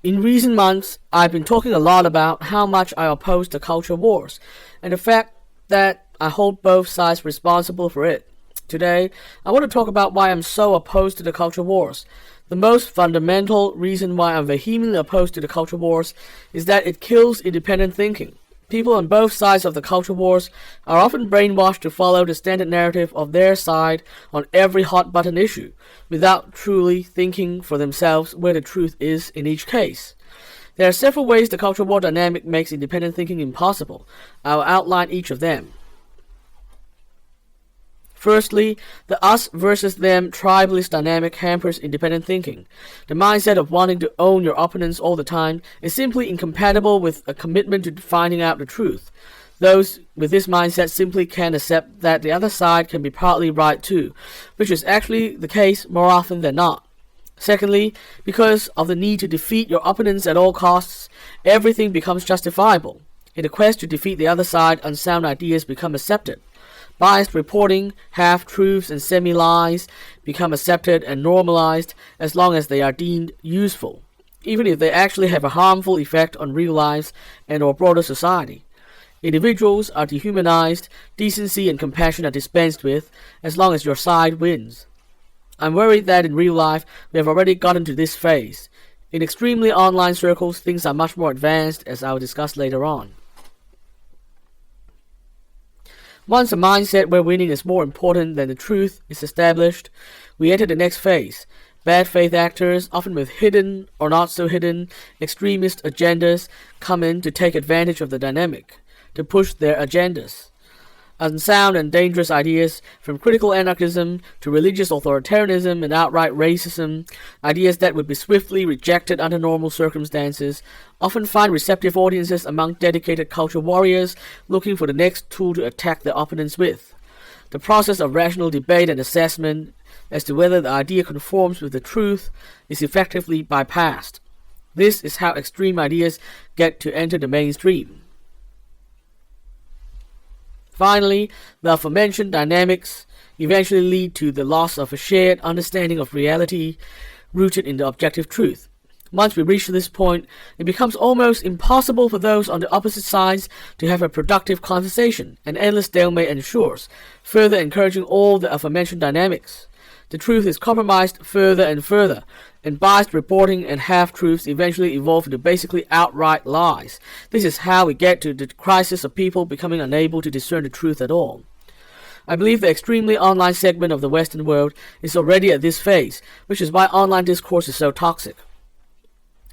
In recent months, I've been talking a lot about how much I oppose the culture wars, and the fact that I hold both sides responsible for it. Today, I want to talk about why I'm so opposed to the culture wars. The most fundamental reason why I'm vehemently opposed to the culture wars is that it kills independent thinking. People on both sides of the culture wars are often brainwashed to follow the standard narrative of their side on every hot-button issue, without truly thinking for themselves where the truth is in each case. There are several ways the culture war dynamic makes independent thinking impossible. I'll outline each of them. Firstly, the us versus them tribalist dynamic hampers independent thinking. The mindset of wanting to own your opponents all the time is simply incompatible with a commitment to finding out the truth. Those with this mindset simply can't accept that the other side can be partly right too, which is actually the case more often than not. Secondly, because of the need to defeat your opponents at all costs, everything becomes justifiable. In the quest to defeat the other side, unsound ideas become accepted. Biased reporting, half-truths, and semi-lies become accepted and normalized as long as they are deemed useful, even if they actually have a harmful effect on real lives and or broader society. Individuals are dehumanized, decency and compassion are dispensed with, as long as your side wins. I'm worried that in real life we have already gotten to this phase. In extremely online circles, things are much more advanced, as I will discuss later on. Once a mindset where winning is more important than the truth is established, we enter the next phase. Bad faith actors, often with hidden or not so hidden extremist agendas, come in to take advantage of the dynamic, to push their agendas. Unsound and dangerous ideas, from critical anarchism to religious authoritarianism and outright racism, ideas that would be swiftly rejected under normal circumstances, often find receptive audiences among dedicated culture warriors looking for the next tool to attack their opponents with. The process of rational debate and assessment as to whether the idea conforms with the truth is effectively bypassed. This is how extreme ideas get to enter the mainstream. Finally, the aforementioned dynamics eventually lead to the loss of a shared understanding of reality rooted in the objective truth. Once we reach this point, it becomes almost impossible for those on the opposite sides to have a productive conversation. An endless stalemate ensures, further encouraging all the aforementioned dynamics. The truth is compromised further and further, and biased reporting and half-truths eventually evolve into basically outright lies. This is how we get to the crisis of people becoming unable to discern the truth at all. I believe the extremely online segment of the Western world is already at this phase, which is why online discourse is so toxic.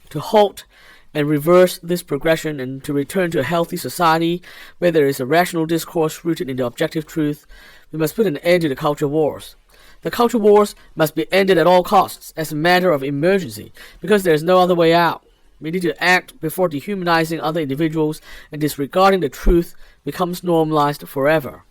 To halt and reverse this progression and to return to a healthy society where there is a rational discourse rooted in the objective truth, we must put an end to the culture wars. The culture wars must be ended at all costs as a matter of emergency, because there is no other way out. We need to act before dehumanizing other individuals and disregarding the truth becomes normalized forever.